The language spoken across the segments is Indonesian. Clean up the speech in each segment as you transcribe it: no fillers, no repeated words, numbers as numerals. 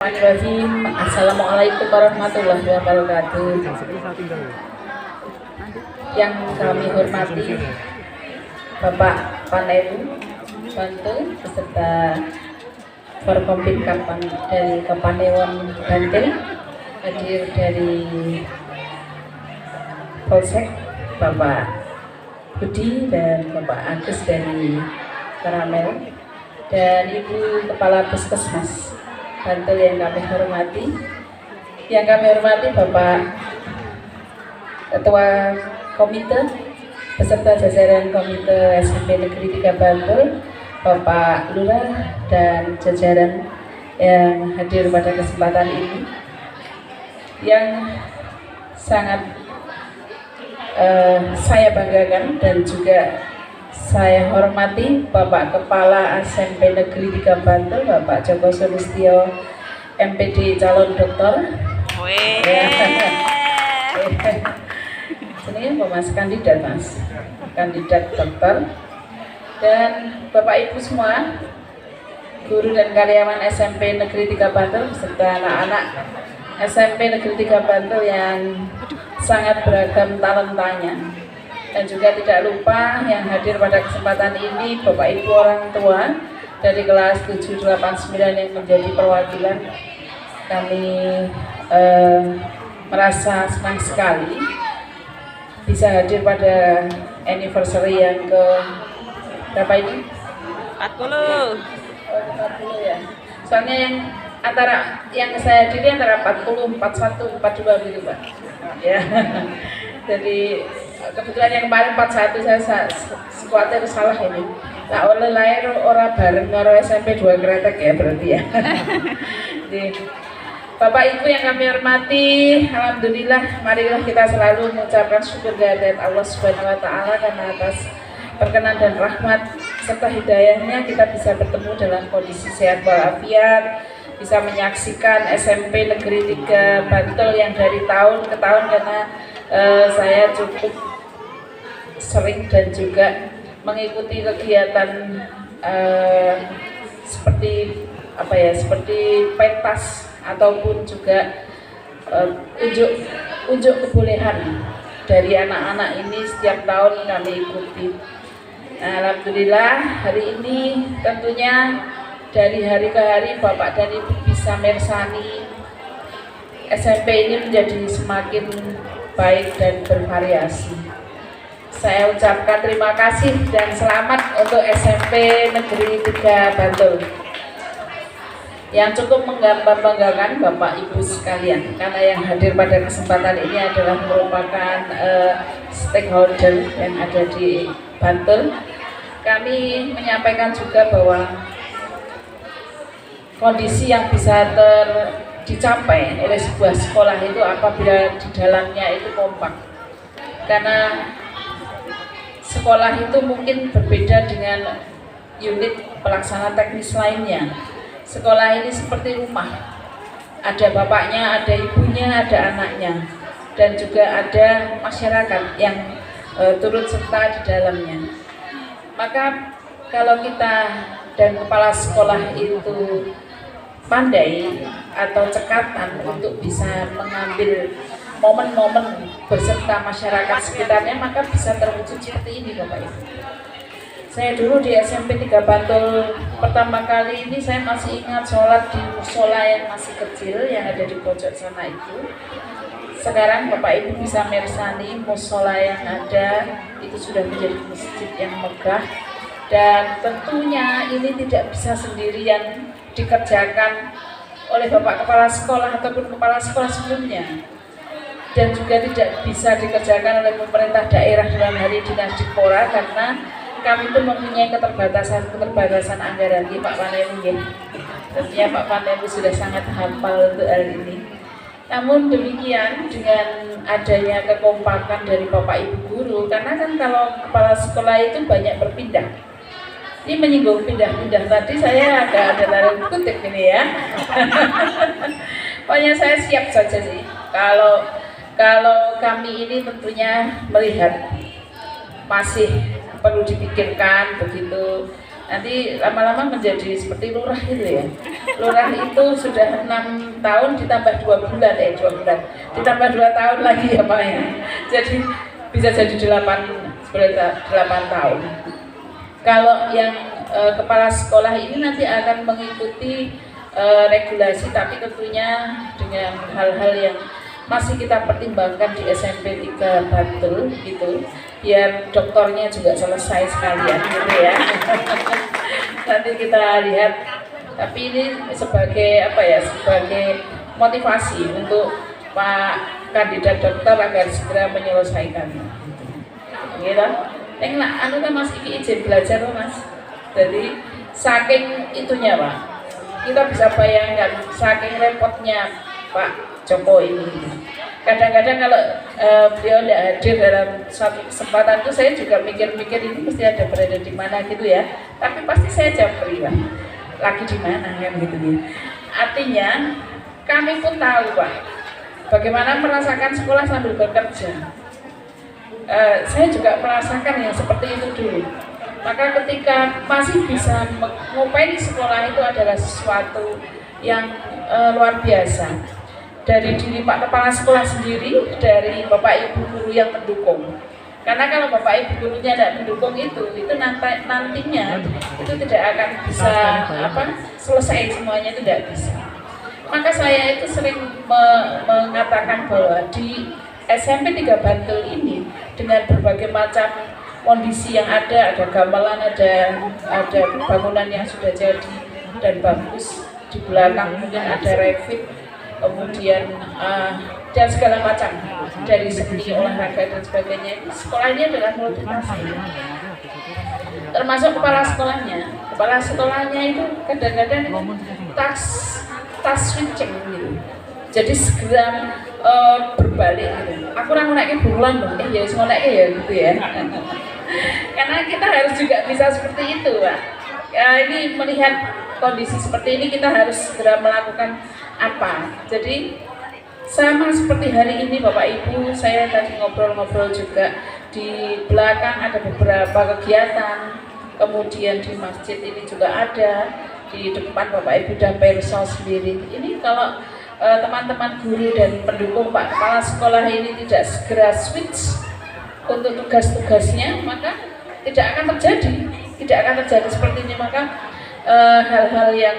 Bismillahirrahmanirrahim. Assalamualaikum warahmatullahi wabarakatuh. Yang kami hormati Bapak Panewu Bantul beserta Forkompim dari Kapanewon Bantul, hadir dari Polsek Bapak Budi dan Bapak Agus dari Karamel, dan Ibu Kepala Puskesmas Bantul yang kami hormati. Yang kami hormati Bapak Ketua Komite beserta jajaran Komite SMP Negeri 3 Bantul, Bapak Lurah dan jajaran yang hadir pada kesempatan ini, yang sangat saya banggakan dan juga saya hormati Bapak Kepala SMP Negeri 3 Bantul, Bapak Joko Sulistyo, MPD calon dokter. Ini Mas kandidat, kandidat dokter, dan Bapak Ibu semua, guru dan karyawan SMP Negeri 3 Bantul beserta anak-anak SMP Negeri 3 Bantul yang sangat beragam talentanya. Dan juga tidak lupa yang hadir pada kesempatan ini Bapak Ibu orang tua dari kelas 789 yang menjadi perwakilan. Kami merasa senang sekali bisa hadir pada anniversary yang ke berapa ini? 40. Oh, 40 ya. Soalnya yang antara yang saya hadiri antara 40, 41, 42 gitu Pak. Ya. Jadi kebetulan yang kemarin 41 saya sekuatnya salah ini. Nah, oleh lahir orang bareng ngoro SMP 2 Kretek ya berarti ya. Jadi, Bapak Ibu yang kami hormati, alhamdulillah marilah kita selalu mengucapkan syukur kehadirat Allah Subhanahu wa taala karena atas perkenan dan rahmat serta hidayahnya kita bisa bertemu dalam kondisi sehat walafiat, bisa menyaksikan SMP Negeri 3 Bantul yang dari tahun ke tahun, karena saya cukup sering dan juga mengikuti kegiatan seperti apa ya, seperti pentas ataupun juga unjuk kebolehan dari anak-anak ini setiap tahun kami ikuti. Nah, alhamdulillah hari ini tentunya dari hari ke hari Bapak dan Ibu bisa mersani SMP ini menjadi semakin baik dan bervariasi. Saya ucapkan terima kasih dan selamat untuk SMP Negeri 3 Bantul yang cukup membanggakan Bapak Ibu sekalian, karena yang hadir pada kesempatan ini adalah merupakan stakeholder yang ada di Bantul. Kami menyampaikan juga bahwa kondisi yang bisa dicapai oleh sebuah sekolah itu apabila di dalamnya itu kompak, karena sekolah itu mungkin berbeda dengan unit pelaksana teknis lainnya. Sekolah ini seperti rumah, ada bapaknya, ada ibunya, ada anaknya, dan juga ada masyarakat yang turut serta di dalamnya. Maka kalau kita dan kepala sekolah itu pandai atau cekatan untuk bisa mengambil momen-momen berserta masyarakat sekitarnya, maka bisa terwujud seperti ini Bapak Ibu. Saya dulu di SMP 3 Bantul pertama kali ini saya masih ingat sholat di musola yang masih kecil yang ada di pojok sana itu. Sekarang Bapak Ibu bisa mersani musola yang ada itu sudah menjadi masjid yang megah, dan tentunya ini tidak bisa sendirian dikerjakan oleh Bapak Kepala Sekolah ataupun Kepala Sekolah sebelumnya, dan juga tidak bisa dikerjakan oleh pemerintah daerah dalam hari Dinas Dikpora, karena kami itu mempunyai keterbatasan anggaran. Pak Panewu ya. Tentunya Pak Panewu sudah sangat hafal untuk hal ini. Namun demikian, dengan adanya kekompakan dari Bapak Ibu guru, karena kan kalau kepala sekolah itu banyak berpindah. Ini menyinggung pindah-pindah tadi, saya agak ada tarik kutip ini ya. Pokoknya saya siap saja sih. Kalau kami ini tentunya melihat masih perlu dipikirkan begitu nanti lama-lama menjadi seperti lurah gitu ya. Lurah itu sudah 6 tahun ditambah 2 bulan, 2 bulan ditambah 2 tahun lagi ya Pak ya. Jadi bisa jadi 8 tahun. Kalau yang kepala sekolah ini nanti akan mengikuti regulasi, tapi tentunya dengan hal-hal yang masih kita pertimbangkan di SMP 3 Bantul gitu, biar doktornya juga selesai sekalian gitu ya. Nanti kita lihat, tapi ini sebagai apa ya, sebagai motivasi untuk Pak kandidat dokter agar segera menyelesaikan gitu. Yang anu kan Mas iki izin belajar loh Mas. Jadi saking itunya Pak, kita bisa bayangkan saking repotnya Pak Joko ini. Kadang-kadang kalau beliau tidak hadir dalam suatu kesempatan itu, saya juga mikir-mikir ini mesti ada berada di mana gitu ya. Tapi pasti saya japri Pak, lagi di mana kan gitu ya. Artinya kami pun tahu Pak, bagaimana merasakan sekolah sambil bekerja. Saya juga merasakan yang seperti itu dulu. Maka ketika masih bisa mengupaini sekolah itu adalah sesuatu yang luar biasa. Dari diri Pak Kepala Sekolah sendiri, dari Bapak Ibu guru yang mendukung. Karena kalau Bapak Ibu gurunya tidak mendukung itu nantinya itu tidak akan bisa selesai semuanya, itu tidak bisa. Maka saya itu sering mengatakan bahwa di SMP 3 Bantul ini dengan berbagai macam kondisi yang ada gamelan, ada bangunan yang sudah jadi dan bagus, di belakang mungkin ada revit, kemudian dan segala macam dari segi olahraga dan sebagainya. Sekolah ini adalah multitafsir, termasuk kepala sekolahnya itu kadang-kadang tas switching gitu. Jadi segera berbalik gitu. Aku orang naiknya buruan dong, ya sekolahnya ya gitu ya. Karena kita harus juga bisa seperti itu Pak. Ya, ini melihat kondisi seperti ini kita harus segera melakukan apa. Jadi sama seperti hari ini Bapak Ibu, saya tadi ngobrol-ngobrol juga di belakang ada beberapa kegiatan, kemudian di masjid ini juga ada, di depan Bapak Ibu dan Perso sendiri. Ini kalau teman-teman guru dan pendukung Pak Kepala Sekolah ini tidak segera switch untuk tugas-tugasnya, maka tidak akan terjadi seperti ini. Maka hal-hal yang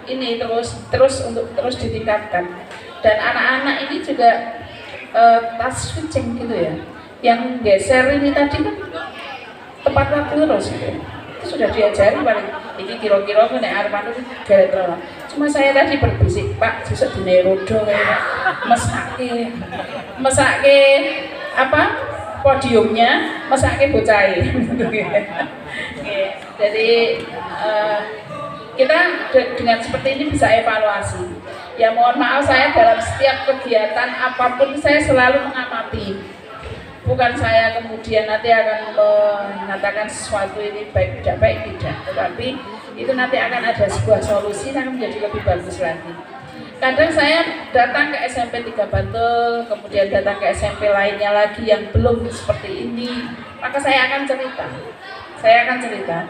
ini terus ditingkatkan, dan anak-anak ini juga task switching gitu ya, yang geser ini tadi kan tepat waktu terus gitu. Itu sudah diajari paling ini kira-kira nek arep itu gara-gara. Cuma saya tadi berbisik, Pak, besok dine rodo kayak mesake apa podiumnya, mesake bocahe. Jadi kita dengan seperti ini bisa evaluasi. Ya mohon maaf, saya dalam setiap kegiatan apapun saya selalu mengamati. Bukan saya kemudian nanti akan mengatakan sesuatu ini baik tidak, tetapi itu nanti akan ada sebuah solusi yang menjadi lebih bagus lagi. Kadang saya datang ke SMP 3 Bantul, kemudian datang ke SMP lainnya lagi yang belum seperti ini, maka saya akan cerita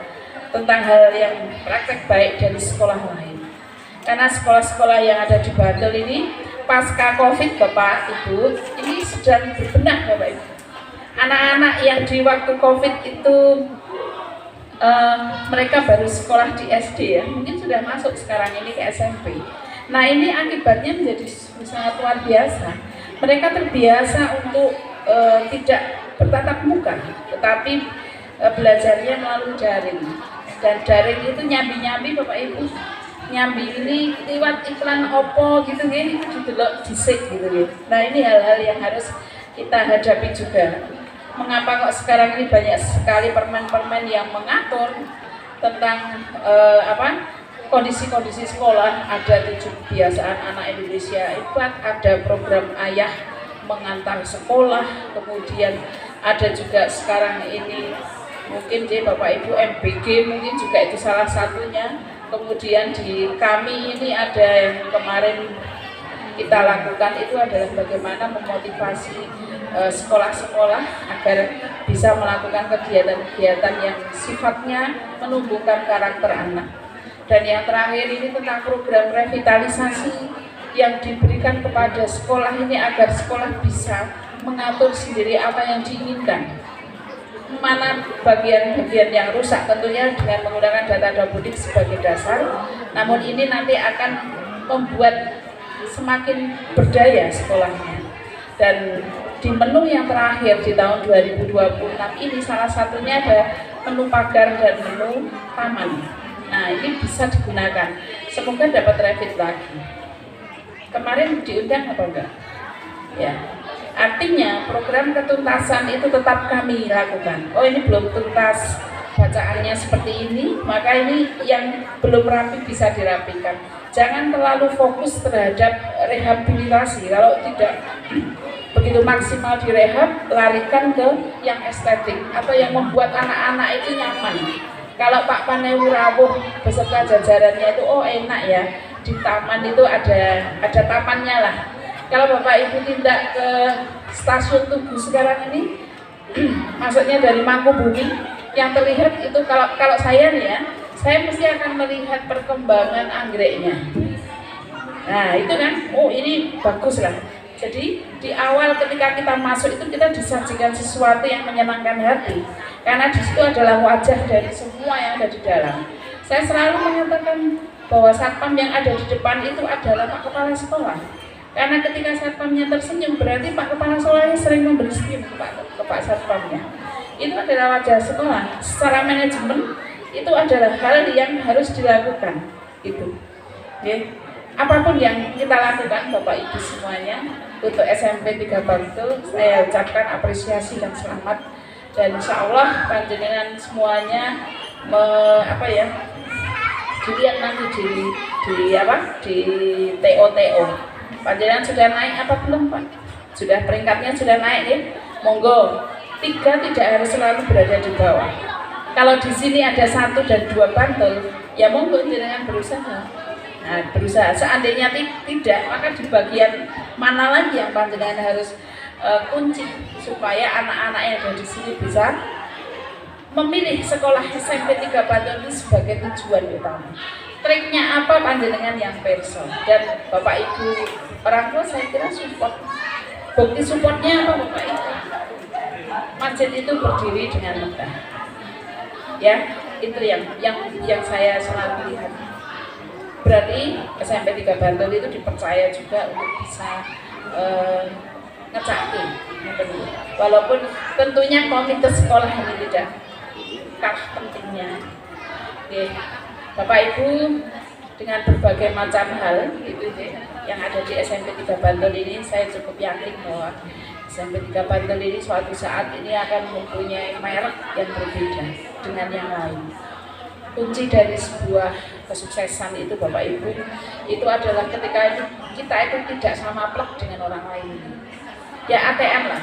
tentang hal yang praktek baik dari sekolah lain. Karena sekolah-sekolah yang ada di Bantul ini pasca Covid Bapak Ibu ini sedang berbenah Bapak Ibu. Anak-anak yang di waktu Covid itu mereka baru sekolah di SD ya, mungkin sudah masuk sekarang ini ke SMP. Nah ini akibatnya menjadi sangat luar biasa. Mereka terbiasa untuk tidak bertatap muka, tetapi belajarnya melalui daring. Dan daring itu nyambi-nyambi Bapak Ibu, nyambi ini lewat iklan Oppo gitu itu didelok disik gitu. Nah ini hal-hal yang harus kita hadapi juga. Mengapa kok sekarang ini banyak sekali permen-permen yang mengatur tentang kondisi-kondisi sekolah, ada 7 kebiasaan anak Indonesia hebat, ada program ayah mengantar sekolah, kemudian ada juga sekarang ini mungkin di Bapak Ibu MBG mungkin juga itu salah satunya. Kemudian di kami ini ada yang kemarin kita lakukan itu adalah bagaimana memotivasi sekolah-sekolah agar bisa melakukan kegiatan-kegiatan yang sifatnya menumbuhkan karakter anak. Dan yang terakhir ini tentang program revitalisasi yang diberikan kepada sekolah ini agar sekolah bisa mengatur sendiri apa yang diinginkan, mana bagian-bagian yang rusak, tentunya dengan menggunakan data robotik sebagai dasar. Namun ini nanti akan membuat semakin berdaya sekolahnya. Dan di menu yang terakhir di tahun 2026 ini salah satunya ada menu pagar dan menu taman. Nah, ini bisa digunakan, semoga dapat revit lagi. Kemarin diundang apa enggak? Ya, artinya program ketuntasan itu tetap kami lakukan. Oh, ini belum tuntas bacaannya seperti ini, maka ini yang belum rapi bisa dirapikan. Jangan terlalu fokus terhadap rehabilitasi. Kalau tidak begitu maksimal direhab, larikan ke yang estetik atau yang membuat anak-anak itu nyaman. Kalau Pak Panewu rawuh beserta jajarannya itu, oh enak ya, di taman itu ada tamannya lah. Kalau Bapak Ibu tindak ke stasiun Tugu sekarang ini, maksudnya dari Mangkubumi, yang terlihat itu kalau saya nih ya, saya mesti akan melihat perkembangan anggreknya. Nah itu kan, oh ini bagus lah. Jadi di awal ketika kita masuk itu kita disajikan sesuatu yang menyenangkan hati, karena di situ adalah wajah dari semua yang ada di dalam. Saya selalu mengatakan bahwa satpam yang ada di depan itu adalah Pak Kepala Sekolah. Karena ketika satpamnya tersenyum berarti Pak Kepala Sekolahnya sering memberi senyum ke Pak Satpamnya. Itu adalah wajah sekolah. Secara manajemen itu adalah hal yang harus dilakukan. Itu. Okay. Apapun yang kita lakukan Bapak Ibu semuanya, untuk SMP 3 Bantul saya ucapkan apresiasi dan selamat, dan insya Allah panjenengan semuanya dilihat nanti di TO. Panjenengan sudah naik apa belum Pak? Sudah peringkatnya sudah naik ya? Monggo, 3 tidak harus selalu berada di bawah. Kalau di sini ada 1 dan 2 Bantul, ya monggo jangan berusaha. Nah, berusaha. Seandainya tidak, maka di bagian mana lagi yang panjenengan harus kunci supaya anak-anak yang ada di sini bisa memilih sekolah SMP 3 Bantul itu sebagai tujuan utama. Triknya apa panjenengan yang perso, dan Bapak Ibu orang tua saya kira support. Bukti supportnya apa Bapak Ibu? Masjid itu berdiri dengan megah. Ya, itu yang saya selalu lihat. Berarti SMP 3 Bantul itu dipercaya juga untuk bisa ngecakin, walaupun tentunya komite sekolah ini tidak kalah pentingnya. Oke, Bapak Ibu, dengan berbagai macam hal itu yang ada di SMP 3 Bantul ini, saya cukup yakin bahwa SMP 3 Bantul ini suatu saat ini akan mempunyai merek yang berbeda dengan yang lain. Kunci dari sebuah kesuksesan itu Bapak Ibu, itu adalah ketika kita itu tidak sama plek dengan orang lain. Ya ATM lah,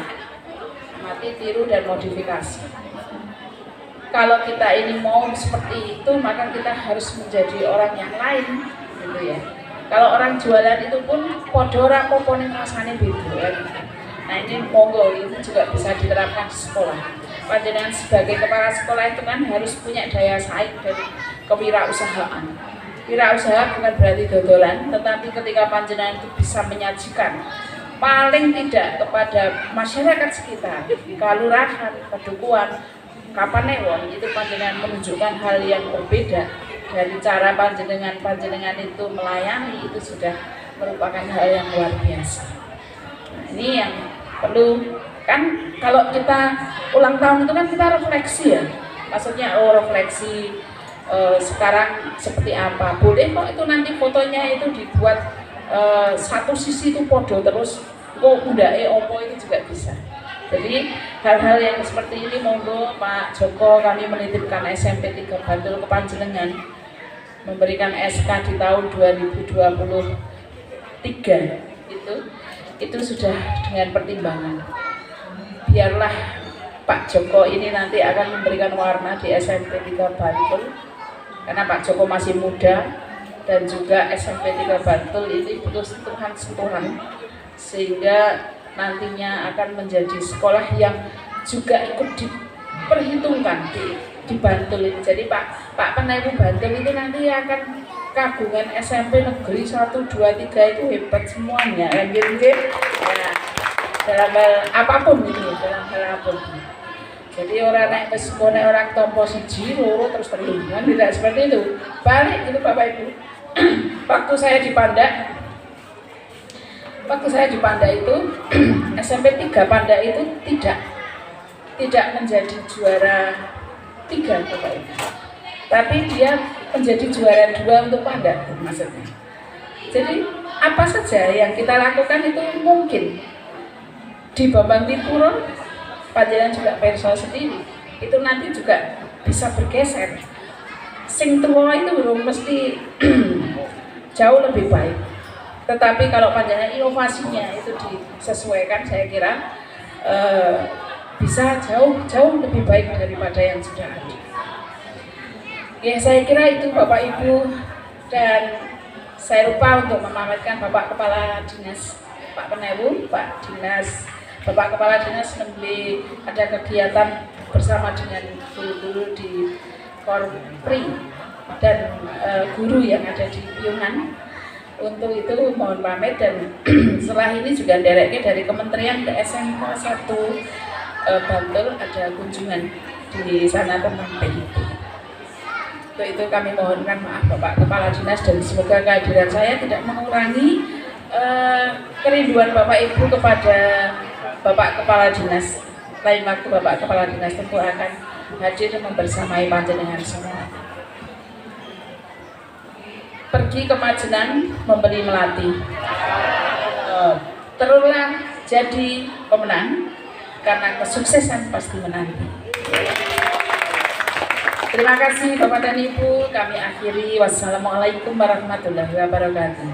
mati, tiru, dan modifikasi. Kalau kita ini mau seperti itu, maka kita harus menjadi orang yang lain, gitu ya. Kalau orang jualan itu pun podora poponing rasanya beda. Nah ini monggo, ini juga bisa diterapkan di sekolah. Panjenengan sebagai kepala sekolah itu kan harus punya daya saing dari kewirausahaan. Wirausaha bukan berarti dodolan, tetapi ketika panjenengan itu bisa menyajikan paling tidak kepada masyarakat sekitar, kelurahan, pedukuhan, kapanewon, itu panjenengan menunjukkan hal yang berbeda dari cara panjenengan itu melayani, itu sudah merupakan hal yang luar biasa. Nah, ini yang perlu kan, kalau kita ulang tahun itu kan kita refleksi ya, maksudnya refleksi sekarang seperti apa, boleh kok itu nanti fotonya itu dibuat satu sisi itu podo terus kok undake opo, itu juga bisa. Jadi hal-hal yang seperti ini monggo Pak Joko, kami menitipkan SMP 3 Bantul ke panjenengan memberikan SK di tahun 2023 itu sudah dengan pertimbangan. Biarlah Pak Joko ini nanti akan memberikan warna di SMP 3 Bantul, karena Pak Joko masih muda dan juga SMP 3 Bantul ini butuh sentuhan-sentuhan, sehingga nantinya akan menjadi sekolah yang juga ikut diperhitungkan di Bantul ini. Jadi Pak Penebu Bantul ini nanti akan kagungan SMP negeri 1, 2, 3 itu hebat semuanya kan gitu ya, dalam hal apapun ini, dalam hal apapun. Jadi orang naik ke sekolah, orang tompo siji loro terus terlindungan, tidak seperti itu. Balik itu Bapak Ibu. Waktu saya di Panda itu SMP 3 Panda itu tidak menjadi juara 3 Bapak Ibu, tapi dia menjadi juara 2 untuk Panda maksudnya. Jadi apa saja yang kita lakukan itu mungkin di Bambang Tipuro, panjenengan juga perso sendiri itu nanti juga bisa bergeser. Sing tua itu belum mesti jauh lebih baik, tetapi kalau panjenengan inovasinya itu disesuaikan, saya kira bisa jauh lebih baik daripada yang sudah ada. Ya, saya kira itu Bapak Ibu, dan saya lupa untuk memamerkan Bapak Kepala Dinas Pak Penebu, Bapak Kepala Dinas nembe ada kegiatan bersama dengan guru-guru di Korpri dan guru yang ada di Piungan. Untuk itu mohon pamit, dan setelah ini juga direknya dari Kementerian ke SMK 1 Bantul ada kunjungan di sana tentang PIP. Untuk itu kami mohonkan maaf Bapak Kepala Dinas, dan semoga kehadiran saya tidak mengurangi kerinduan Bapak Ibu kepada Bapak Kepala Dinas. Lain waktu Bapak Kepala Dinas tentu akan hadir dan membersamai panjenengan semua. Pergi ke Majenang membeli melati, terulang jadi pemenang, karena kesuksesan pasti menanti. Terima kasih Bapak dan Ibu, kami akhiri. Wassalamualaikum warahmatullahi wabarakatuh.